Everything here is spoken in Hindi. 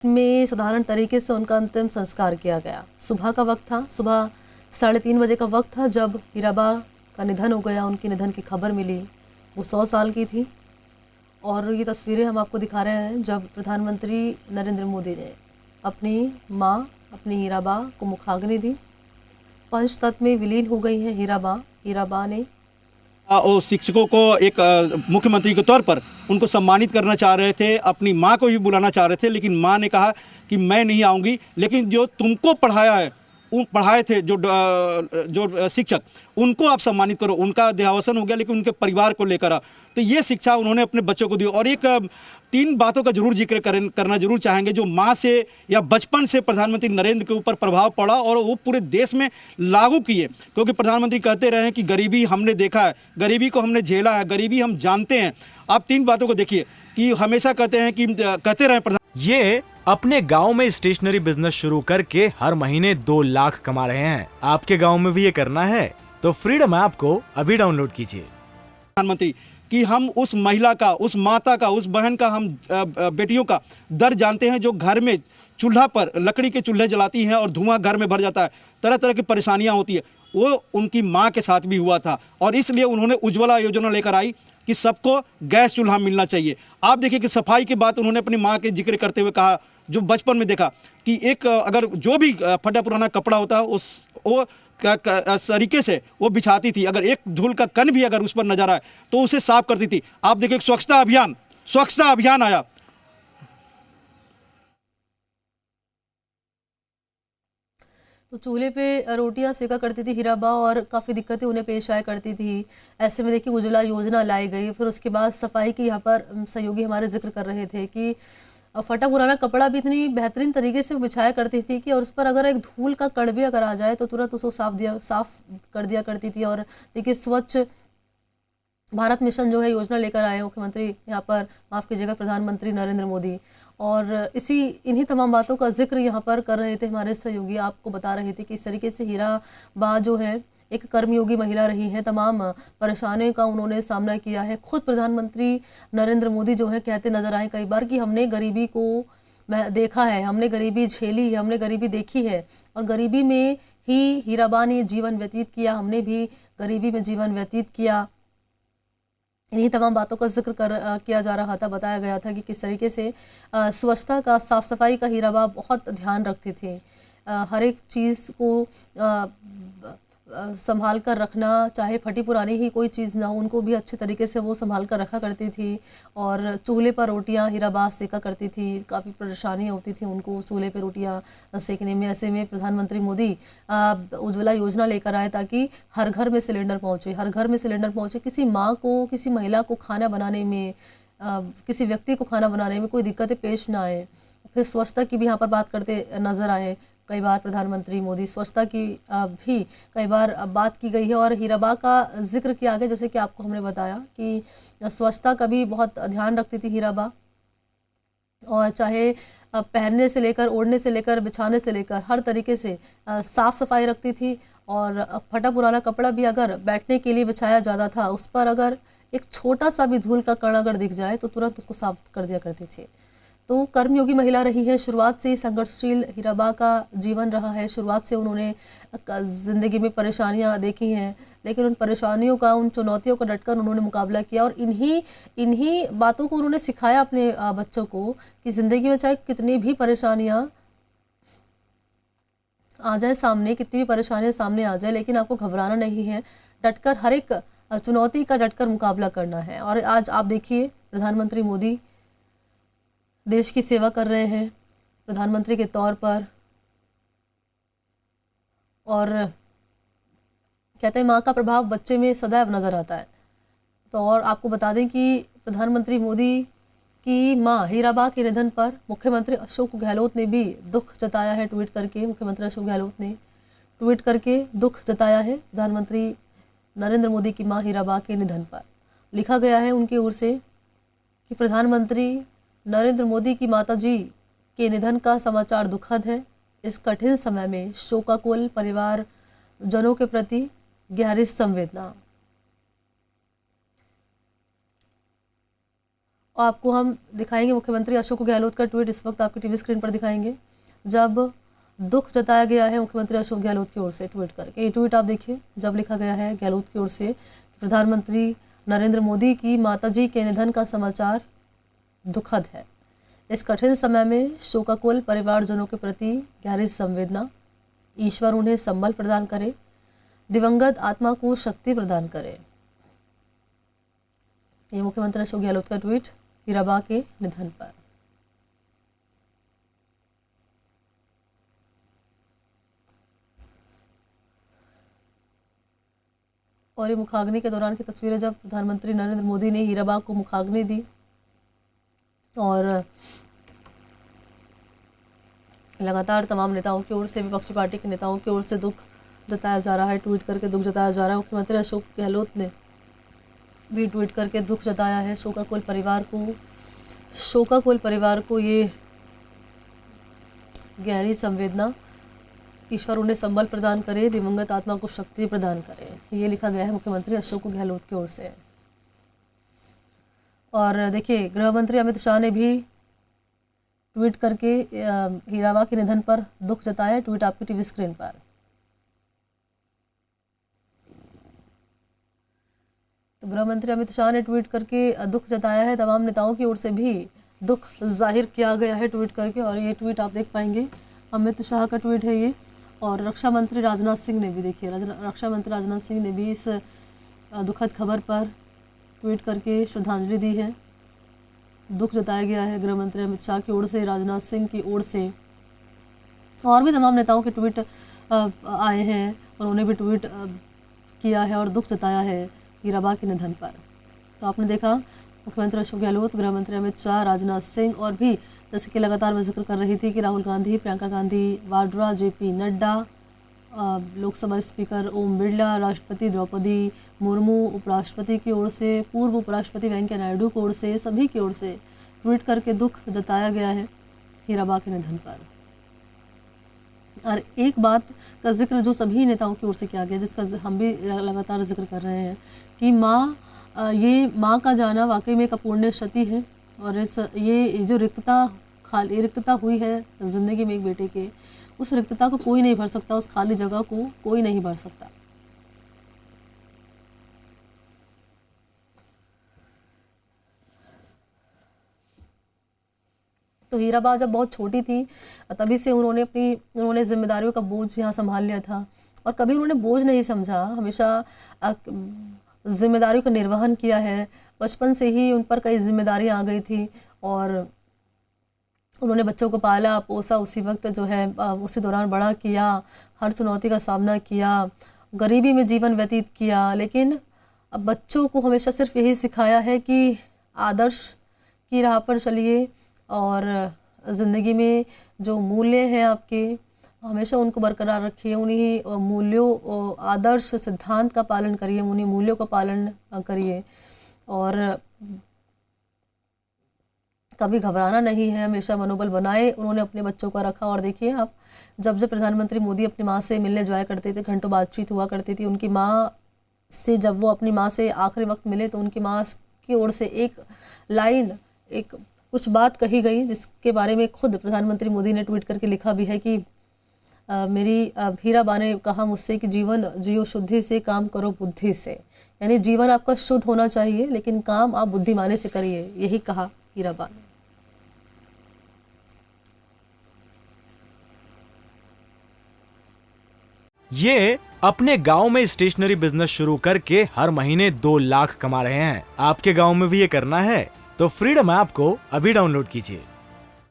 में साधारण तरीके से उनका अंतिम संस्कार किया गया। सुबह का वक्त था, सुबह 3:30 बजे का वक्त था जब हीराबा का निधन हो गया। उनके निधन की खबर मिली। वो 100 साल की थी और ये तस्वीरें हम आपको दिखा रहे हैं जब प्रधानमंत्री नरेंद्र मोदी ने अपनी माँ, अपनी हीराबा को मुखाग्नि दी। पंचतत्व में विलीन हो गई हैं हीराबा। हीराबा ने और शिक्षकों को एक मुख्यमंत्री के तौर पर उनको सम्मानित करना चाह रहे थे, अपनी मां को भी बुलाना चाह रहे थे, लेकिन मां ने कहा कि मैं नहीं आऊंगी। लेकिन जो तुमको पढ़ाया है, उन पढ़ाए थे जो शिक्षक, उनको आप सम्मानित करो। उनका देहावसान हो गया लेकिन उनके परिवार को लेकर तो ये शिक्षा उन्होंने अपने बच्चों को दी। और एक 3 बातों का जरूर जिक्र करना जरूर चाहेंगे जो माँ से या बचपन से प्रधानमंत्री नरेंद्र के ऊपर प्रभाव पड़ा और वो पूरे देश में लागू किए। क्योंकि प्रधानमंत्री कहते रहे हैं कि गरीबी हमने देखा है, गरीबी को हमने झेला है, गरीबी हम जानते हैं। आप 3 बातों को देखिए कि हमेशा कहते हैं कि कहते रहे ये अपने गांव में स्टेशनरी बिजनेस शुरू करके हर महीने 2 लाख कमा रहे हैं। आपके गांव में भी ये करना है तो फ्रीडम ऐप को अभी डाउनलोड कीजिए। प्रधानमंत्री कि हम उस महिला का, उस माता का, उस बहन का, हम बेटियों का दर्द जानते हैं जो घर में चूल्हा पर लकड़ी के चूल्हे जलाती हैं और धुआं घर में भर जाता है, तरह तरह की परेशानियां होती है। वो उनकी माँ के साथ भी हुआ था और इसलिए उन्होंने उज्ज्वला योजना लेकर आई कि सबको गैस चूल्हा मिलना चाहिए। आप देखिए कि सफाई की बात उन्होंने अपनी माँ के जिक्र करते हुए कहा, जो बचपन में देखा कि एक अगर जो भी फटा पुराना कपड़ा होता है उस वो तरीके से वो बिछाती थी। अगर एक धूल का कण भी अगर उस पर नजर आए तो उसे साफ करती थी। आप देखिए स्वच्छता अभियान आया। तो चूल्हे पे रोटियां सेका करती थी हीराबा और काफ़ी दिक्कतें उन्हें पेश आया करती थी। ऐसे में देखिए उज्ज्वला योजना लाई गई। फिर उसके बाद सफाई की यहाँ पर सहयोगी हमारे जिक्र कर रहे थे कि फटा पुराना कपड़ा भी इतनी बेहतरीन तरीके से बिछाया करती थी कि और उस पर अगर एक धूल का कण भी अगर आ जाए तो तुरंत उसको साफ कर दिया करती थी। और देखिए स्वच्छ भारत मिशन जो है योजना लेकर आए मुख्यमंत्री यहाँ पर, माफ़ कीजिएगा, प्रधानमंत्री नरेंद्र मोदी। और इन्हीं तमाम बातों का जिक्र यहाँ पर कर रहे थे हमारे सहयोगी। आपको बता रहे थे कि इस तरीके से हीराबा जो है एक कर्मयोगी महिला रही है। तमाम परेशानियों का उन्होंने सामना किया है। खुद प्रधानमंत्री नरेंद्र मोदी जो है कहते नजर आए कई बार कि हमने गरीबी को देखा है, हमने गरीबी झेली है, हमने गरीबी देखी है और गरीबी में ही हीराबा ने जीवन व्यतीत किया, हमने भी गरीबी में जीवन व्यतीत किया। इन्हीं तमाम बातों का जिक्र किया जा रहा था। बताया गया था कि किस तरीके से स्वच्छता का, साफ सफाई का हीराबा बहुत ध्यान रखती थी। हर एक चीज़ को संभाल कर रखना, चाहे फटी पुरानी ही कोई चीज़ ना हो, उनको भी अच्छे तरीके से वो संभाल कर रखा करती थी। और चूल्हे पर रोटियां हीराबा सेका करती थी। काफ़ी परेशानियां होती थी उनको चूल्हे पर रोटियां सेकने में। ऐसे में प्रधानमंत्री मोदी उज्ज्वला योजना लेकर आए ताकि हर घर में सिलेंडर पहुंचे, हर घर में सिलेंडर पहुंचे। किसी माँ को, किसी महिला को खाना बनाने में, किसी व्यक्ति को खाना बनाने में कोई दिक्कतें पेश ना आए। फिर स्वच्छता की भी यहाँ पर बात करते नजर आए कई बार प्रधानमंत्री मोदी। स्वच्छता की भी कई बार बात की गई है और हीराबा का जिक्र किया गया। जैसे कि आपको हमने बताया कि स्वच्छता का भी बहुत ध्यान रखती थी हीराबा। और चाहे पहनने से लेकर, ओढ़ने से लेकर, बिछाने से लेकर हर तरीके से साफ सफाई रखती थी। और फटा पुराना कपड़ा भी अगर बैठने के लिए बिछाया जाता था, उस पर अगर एक छोटा सा भी धूल का कण अगर दिख जाए तो तुरंत उसको साफ कर दिया करती थी। तो कर्मयोगी महिला रही है। शुरुआत से ही संघर्षशील हीराबा का जीवन रहा है। शुरुआत से उन्होंने ज़िंदगी में परेशानियां देखी हैं, लेकिन उन परेशानियों का, उन चुनौतियों का डटकर उन्होंने मुकाबला किया। और इन्हीं बातों को उन्होंने सिखाया अपने बच्चों को कि ज़िंदगी में चाहे कितनी भी परेशानियां आ जाए सामने, कितनी भी परेशानियां सामने आ जाए, लेकिन आपको घबराना नहीं है। डटकर हर एक चुनौती का डटकर मुकाबला करना है। और आज आप देखिए प्रधानमंत्री मोदी देश की सेवा कर रहे हैं प्रधानमंत्री के तौर पर। और कहते हैं माँ का प्रभाव बच्चे में सदैव नज़र आता है। तो और आपको बता दें कि प्रधानमंत्री मोदी की माँ हीराबा के निधन पर मुख्यमंत्री अशोक गहलोत ने भी दुख जताया है। ट्वीट करके मुख्यमंत्री अशोक गहलोत ने ट्वीट करके दुख जताया है प्रधानमंत्री नरेंद्र मोदी की माँ हीराबा के निधन पर। लिखा गया है उनकी ओर से कि प्रधानमंत्री नरेंद्र मोदी की माताजी के निधन का समाचार दुखद है। इस कठिन समय में शोकाकुल परिवार जनों के प्रति गहरी संवेदना। आपको हम दिखाएंगे मुख्यमंत्री अशोक गहलोत का ट्वीट, इस वक्त आपकी टीवी स्क्रीन पर दिखाएंगे, जब दुख जताया गया है मुख्यमंत्री अशोक गहलोत की ओर से ट्वीट करके। ये ट्वीट आप देखिए, जब लिखा गया है गहलोत की ओर से, प्रधानमंत्री नरेंद्र मोदी की माताजी के निधन का समाचार दुखद है। इस कठिन समय में शोकाकुल परिवारजनों के प्रति गहरी संवेदना। ईश्वर उन्हें संबल प्रदान करे, दिवंगत आत्मा को शक्ति प्रदान करे। ये मुख्यमंत्री अशोक गहलोत का ट्वीट हीराबा के निधन पर। और ये मुखाग्नि के दौरान की तस्वीरें, जब प्रधानमंत्री नरेंद्र मोदी ने हीराबा को मुखाग्नि दी और लगातार तमाम नेताओं की ओर से, विपक्षी पार्टी के नेताओं की ओर से दुख जताया जा रहा है, ट्वीट करके दुख जताया जा रहा है। मुख्यमंत्री अशोक गहलोत ने भी ट्वीट करके दुख जताया है। शोकाकुल परिवार को ये गहरी संवेदना। ईश्वर उन्हें संबल प्रदान करे, दिवंगत आत्मा को शक्ति प्रदान करे, ये लिखा गया है मुख्यमंत्री अशोक गहलोत की ओर से। और देखिए, गृह मंत्री अमित शाह ने भी ट्वीट करके हीराबा के निधन पर दुख जताया है। ट्वीट आपकी टीवी स्क्रीन पर। तो गृह मंत्री अमित शाह ने ट्वीट करके दुख जताया है। तमाम नेताओं की ओर से भी दुख जाहिर किया गया है ट्वीट करके, और ये ट्वीट आप देख पाएंगे, अमित शाह का ट्वीट है ये। और रक्षा मंत्री राजनाथ सिंह ने भी, देखिए, रक्षा मंत्री राजनाथ सिंह ने भी इस दुखद खबर पर ट्वीट करके श्रद्धांजलि दी है। दुख जताया गया है गृह मंत्री अमित शाह की ओर से, राजनाथ सिंह की ओर से, और भी तमाम नेताओं के ट्वीट आए हैं, उन्होंने भी ट्वीट किया है और दुख जताया है हीराबा के निधन पर। तो आपने देखा, मुख्यमंत्री अशोक गहलोत, गृह मंत्री अमित शाह, राजनाथ सिंह, और भी जैसे कि लगातार मैं जिक्र कर रही थी कि राहुल गांधी, प्रियंका गांधी वाड्रा, जेपी नड्डा, लोकसभा स्पीकर ओम बिरला, राष्ट्रपति द्रौपदी मुर्मू, उपराष्ट्रपति की ओर से, पूर्व उपराष्ट्रपति वेंकैया नायडू की ओर से, सभी की ओर से ट्वीट करके दुख जताया गया है हीराबा के निधन पर। और एक बात का जिक्र जो सभी नेताओं की ओर से किया गया, जिसका हम भी लगातार जिक्र कर रहे हैं कि माँ का जाना वाकई में एक अपूर्णीय क्षति है। और ये जो रिक्तता हुई है ज़िंदगी में एक बेटे के, उस रिक्तता को कोई नहीं भर सकता, उस खाली जगह को कोई नहीं भर सकता। तो हीराबा जब बहुत छोटी थी तभी से उन्होंने जिम्मेदारियों का बोझ यहाँ संभाल लिया था, और कभी उन्होंने बोझ नहीं समझा, हमेशा जिम्मेदारियों का निर्वहन किया है। बचपन से ही उन पर कई जिम्मेदारियाँ आ गई थी और उन्होंने बच्चों को पाला पोसा, उसी वक्त जो है उसी दौरान बड़ा किया, हर चुनौती का सामना किया, गरीबी में जीवन व्यतीत किया। लेकिन अब बच्चों को हमेशा सिर्फ यही सिखाया है कि आदर्श की राह पर चलिए और ज़िंदगी में जो मूल्य हैं आपके, हमेशा उनको बरकरार रखिए, उन्हीं मूल्यों, आदर्श सिद्धांत का पालन करिए, उन्हीं मूल्यों का पालन करिए, और कभी घबराना नहीं है, हमेशा मनोबल बनाए उन्होंने अपने बच्चों का रखा। और देखिए आप, जब प्रधानमंत्री मोदी अपनी माँ से मिलने जाया करते थे, घंटों बातचीत हुआ करती थी उनकी माँ से, जब वो अपनी माँ से आखिरी वक्त मिले तो उनकी माँ की ओर से एक लाइन, एक कुछ बात कही गई, जिसके बारे में खुद प्रधानमंत्री मोदी ने ट्वीट करके लिखा भी है कि मेरी हीराबा ने कहा मुझसे कि जीवन जियो शुद्धि से, काम करो बुद्धि से। यानी जीवन आपका शुद्ध होना चाहिए, लेकिन काम आप बुद्धिमानी से करिए, यही कहा हीराबा ने। ये अपने गांव में स्टेशनरी बिजनेस शुरू करके हर महीने 2 लाख कमा रहे हैं। आपके गांव में भी ये करना है तो फ्रीडम ऐप को अभी डाउनलोड कीजिए।